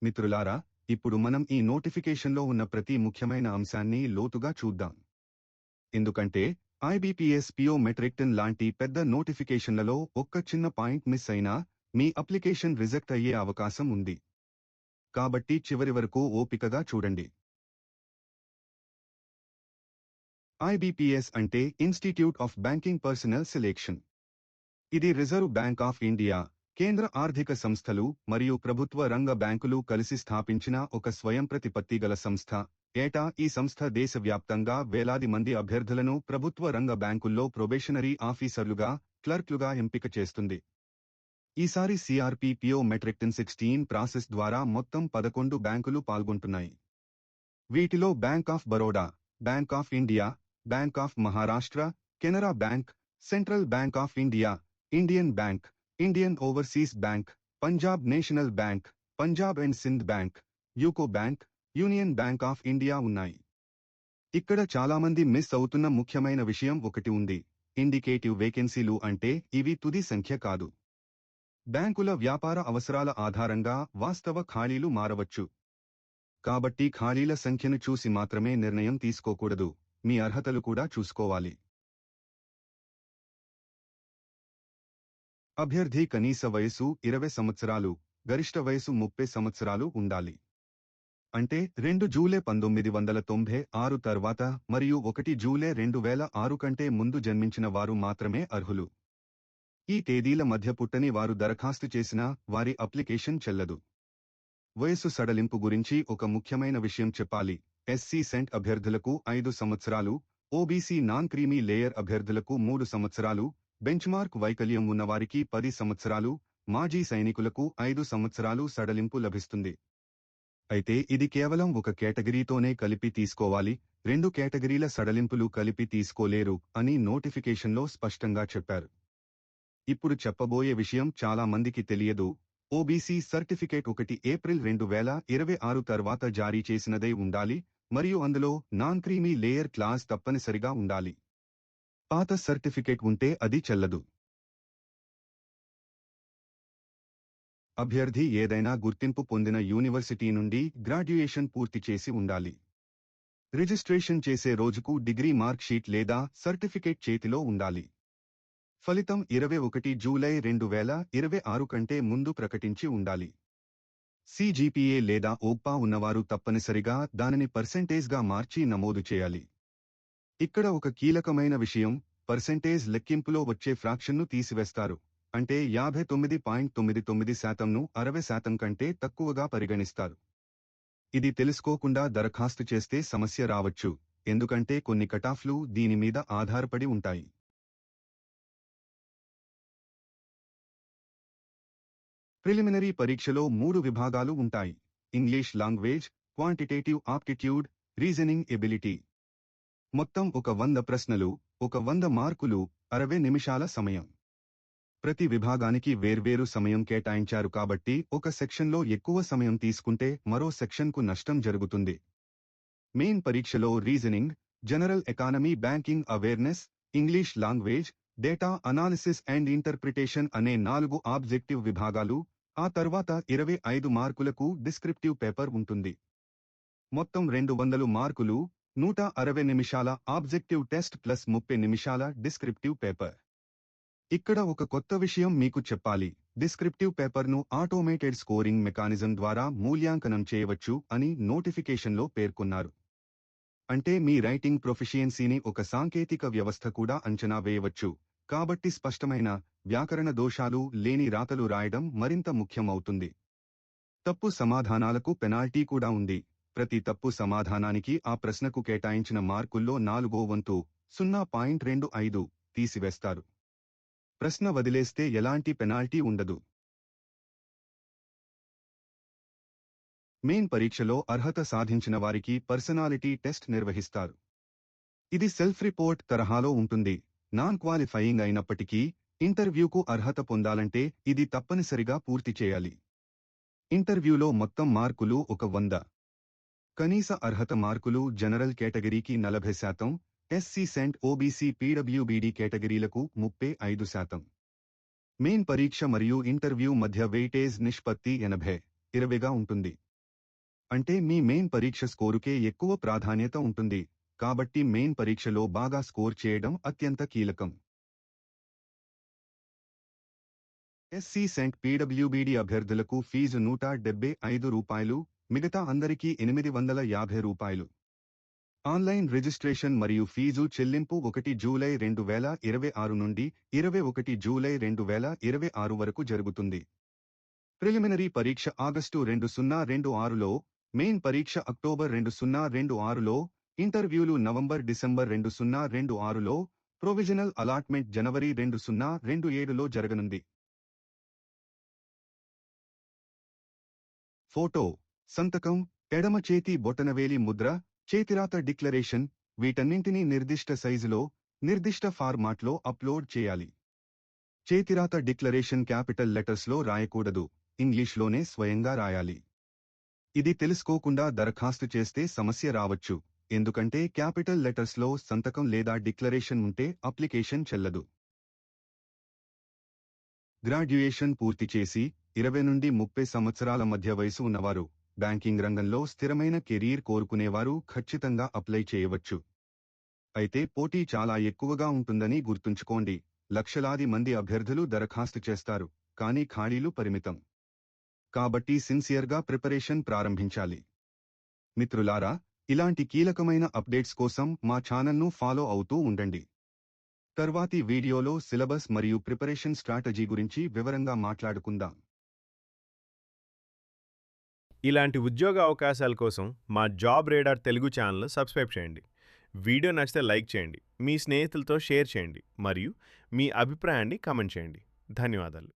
మిత్రులారా, ఇప్పుడు మనం ఈ నోటిఫికేషన్లో ఉన్న ప్రతి ముఖ్యమైన అంశాన్ని లోతుగా చూద్దాం. ఎందుకంటే ఐబీపీఎస్ పిఓ మెట్రిక్టన్ లాంటి పెద్ద నోటిఫికేషన్లలో ఒక్క చిన్న పాయింట్ మిస్ అయినా మీ అప్లికేషన్ రిజెక్ట్ అయ్యే అవకాశం ఉంది. కాబట్టి చివరి వరకు ఓపికగా చూడండి. ఐబీపీఎస్ అంటే institute of banking personal selection. ఇది రిజర్వ్ బ్యాంక్ ఆఫ్ ఇండియా, కేంద్ర ఆర్థిక సంస్థలు మరియు ప్రభుత్వ రంగ బ్యాంకులు కలిసి స్థాపించిన ఒక స్వయంప్రతిపత్తి గల సంస్థ. ఏటా ఈ సంస్థ దేశవ్యాప్తంగా వేలాది మంది అభ్యర్థులను ప్రభుత్వ రంగ బ్యాంకుల్లో ప్రొబేషనరీ ఆఫీసర్లుగా, క్లర్క్లుగా ఎంపిక చేస్తుంది. ఈసారి సిఆర్పీపీఓ మెట్రిక్టన్ 16 ప్రాసెస్ ద్వారా మొత్తం 11 బ్యాంకులు పాల్గొంటున్నాయి. వీటిలో bank of Baroda, bank of India, bank of Maharashtra, Canara bank, central bank of India, Indian bank, Indian overseas bank, Punjab national bank, Punjab and Sindh bank, UCO bank, union bank of India ఉన్నాయి. ఇక్కడ చాలామంది మిస్ అవుతున్న ముఖ్యమైన విషయం ఒకటి ఉంది. ఇండికేటివ్ వేకెన్సీలు అంటే ఇవి తుది సంఖ్య కాదు. బ్యాంకుల వ్యాపార అవసరాల ఆధారంగా వాస్తవ ఖాళీలు మారవచ్చు. కాబట్టి ఖాళీల సంఖ్యను చూసి మాత్రమే నిర్ణయం తీసుకోకూడదు, మీ అర్హతలు కూడా చూసుకోవాలి. అభ్యర్థి కనీస వయసు 20 సంవత్సరాలు, గరిష్ట వయసు 30 సంవత్సరాలు ఉండాలి. అంటే 2 జూలై 1996 తర్వాత మరియు 1 జూలై 2006 కంటే ముందు జన్మించిన వారు మాత్రమే అర్హులు. ఈ తేదీల మధ్య పుట్టని వారు దరఖాస్తు చేసినా వారి అప్లికేషన్ చెల్లదు. వయసు సడలింపు గురించి ఒక ముఖ్యమైన విషయం చెప్పాలి. ఎస్సీ సెంట్ అభ్యర్థులకు 5 సంవత్సరాలు, ఓబీసీ నాన్ క్రీమీ లేయర్ అభ్యర్థులకు 3 సంవత్సరాలు, బెంచ్మార్క్ వైకల్యం ఉన్నవారికి 10 సంవత్సరాలు, మాజీ సైనికులకు 5 సంవత్సరాలు సడలింపు లభిస్తుంది. అయితే ఇది కేవలం ఒక కేటగిరీతోనే కలిపి తీసుకోవాలి, 2 కేటగిరీల సడలింపులు కలిపి తీసుకోలేరు అని నోటిఫికేషన్లో స్పష్టంగా చెప్పారు. ఇప్పుడు చెప్పబోయే విషయం చాలా మందికి తెలియదు. ఓబీసీ సర్టిఫికేట్ 1 ఏప్రిల్ 2026 తర్వాత జారీ చేసినదై ఉండాలి మరియు అందులో నాన్ క్రీమీ లేయర్ క్లాస్ తప్పనిసరిగా ఉండాలి. పాత సర్టిఫికేట్ ఉంటే అది చెల్లదు. అభ్యర్థి ఏదైనా గుర్తింపు పొందిన యూనివర్సిటీ నుండి గ్రాడ్యుయేషన్ పూర్తి చేసి ఉండాలి. రిజిస్ట్రేషన్ చేసే రోజుకు డిగ్రీ మార్క్ షీట్ లేదా సర్టిఫికేట్ చేతిలో ఉండాలి. ఫలితం 21 జూలై 2026 కంటే ముందు ప్రకటించి ఉండాలి. సిజిపిఏ లేదా ఓప్పా ఉన్నవారు తప్పనిసరిగా దానిని పర్సెంటేజ్గా మార్చి నమోదు చేయాలి. ఇక్కడ ఒక కీలకమైన విషయం, పర్సెంటేజ్ లెక్కింపులో వచ్చే ఫ్రాక్షన్ను తీసివేస్తారు. అంటే 59.99%ను 60% కంటే తక్కువగా పరిగణిస్తారు. ఇది తెలుసుకోకుండా దరఖాస్తు చేస్తే సమస్య రావచ్చు, ఎందుకంటే కొన్ని కటాఫ్లు దీని మీద ఆధారపడి ఉంటాయి. ప్రిలిమినరీ పరీక్షలో 3 విభాగాలు ఉంటాయి. English language, quantitative aptitude, reasoning ability. మొత్తం 100 ప్రశ్నలు, 100 మార్కులు, 60 నిమిషాల సమయం. ప్రతి విభాగానికి వేర్వేరు సమయం కేటాయించారు కాబట్టి ఒక సెక్షన్లో ఎక్కువ సమయం తీసుకుంటే మరో సెక్షన్కు నష్టం జరుగుతుంది. మెయిన్ పరీక్షలో reasoning, general economy, banking awareness, English language, data analysis and interpretation అనే 4 ఆబ్జెక్టివ్ విభాగాలు. ఆ తర్వాత 25 మార్కులకు డిస్క్రిప్టివ్ పేపర్ ఉంటుంది. మొత్తం 200 మార్కులు, 160 నిమిషాల ఆబ్జెక్టివ్ టెస్ట్ ప్లస్ 30 నిమిషాల డిస్క్రిప్టివ్ పేపర్. ఇక్కడ ఒక కొత్త విషయం మీకు చెప్పాలి. డిస్క్రిప్టివ్ పేపర్ను ఆటోమేటెడ్ స్కోరింగ్ మెకానిజం ద్వారా మూల్యాంకనం చేయవచ్చు అని నోటిఫికేషన్లో పేర్కొన్నారు. అంటే మీ రైటింగ్ ప్రొఫిషియన్సీని ఒక సాంకేతిక వ్యవస్థ కూడా అంచనా వేయవచ్చు. కాబట్టి స్పష్టమైన, వ్యాకరణ దోషాలు లేని రాతలు రాయడం మరింత ముఖ్యమవుతుంది. తప్పు సమాధానాలకు పెనాల్టీ కూడా ఉంది. ప్రతి తప్పు సమాధానానికి ఆ ప్రశ్నకు కేటాయించిన మార్కుల్లో 4వ వంతు 0.25 తీసివేస్తారు. ప్రశ్న వదిలేస్తే ఎలాంటి పెనాల్టీ ఉండదు. మెయిన్ పరీక్షలో అర్హత సాధించిన వారికి పర్సనాలిటీ టెస్ట్ నిర్వహిస్తారు. ఇది సెల్ఫ్ రిపోర్ట్ తరహాలో ఉంటుంది. నాన్ క్వాలిఫైయింగ్ అయినప్పటికీ ఇంటర్వ్యూకు అర్హత పొందాలంటే ఇది తప్పనిసరిగా పూర్తి చేయాలి. ఇంటర్వ్యూలో మొత్తం మార్కులు 100. కనీస అర్హత మార్కులు జనరల్ కేటగిరీకి 40%, SC cent, OBC, PWBD కేటగిరీలకు 35%. Main పరీక్ష మరియు ఇంటర్వ్యూ మధ్య వెయిటేజ్ నిష్పత్తి 80:20గా ఉంటుంది. అంటే మీ మెయిన్ పరీక్ష స్కోరుకే ఎక్కువ ప్రాధాన్యత ఉంటుంది. కాబట్టి మెయిన్ పరీక్షలో బాగా స్కోర్ చేయడం అత్యంత కీలకం. ఎస్సీ సెంట్ పీడబ్ల్యూబీడీ అభ్యర్థులకు ఫీజు రూ. 175, మిగతా అందరికీ రూ. 850. ఆన్లైన్ రిజిస్ట్రేషన్ మరియు ఫీజు చెల్లింపు 1 జూలై 2026 నుండి 21 జూలై 2026 వరకు జరుగుతుంది. ప్రిలిమినరీ పరీక్ష ఆగస్టు 2026లో, మెయిన్ పరీక్ష అక్టోబర్ 2026లో, ఇంటర్వ్యూలు నవంబర్-డిసెంబర్ 2026లో, ప్రొవిజనల్ అలాట్మెంట్ జనవరి 2027లో జరగనుంది. ఫోటో, సంతకం, ఎడమ చేతి బొటనవేలి ముద్ర, చేతిరాత డిక్లరేషన్ వీటన్నింటినీ నిర్దిష్ట సైజులో, నిర్దిష్ట ఫార్మాట్లో అప్లోడ్ చేయాలి. చేతిరాత డిక్లరేషన్ క్యాపిటల్ లెటర్స్లో రాయకూడదు, ఇంగ్లీష్లోనే స్వయంగా రాయాలి. ఇది తెలుసుకోకుండా దరఖాస్తు చేస్తే సమస్య రావచ్చు, ఎందుకంటే క్యాపిటల్ లెటర్స్లో సంతకం లేదా డిక్లరేషన్ ఉంటే అప్లికేషన్ చెల్లదు. గ్రాడ్యుయేషన్ పూర్తి చేసి 20 నుండి 30 సంవత్సరాల మధ్య వయసు ఉన్నవారు, బ్యాంకింగ్ రంగంలో స్థిరమైన కెరీర్ కోరుకునేవారు ఖచ్చితంగా అప్లై చేయవచ్చు. అయితే పోటీ చాలా ఎక్కువగా ఉంటుందని గుర్తుంచుకోండి. లక్షలాది మంది అభ్యర్థులు దరఖాస్తు చేస్తారు, కానీ ఖాళీలు పరిమితం. కాబట్టి సిన్సియర్గా ప్రిపరేషన్ ప్రారంభించాలి. మిత్రులారా, ఇలాంటి కీలకమైన అప్డేట్స్ కోసం మా ఛానల్ను ఫాలో అవుతూ ఉండండి. తర్వాతి వీడియోలో సిలబస్ మరియు ప్రిపరేషన్ స్ట్రాటజీ గురించి వివరంగా మాట్లాడుకుందాం. ఇలాంటి ఉద్యోగ అవకాశాల కోసం మా job radar Telugu channel subscribe చేయండి. వీడియో నచ్చితే లైక్ చేయండి, మీ స్నేహితులతో షేర్ చేయండి మరియు మీ అభిప్రాయాన్ని కామెంట్ చేయండి. ధన్యవాదాలు.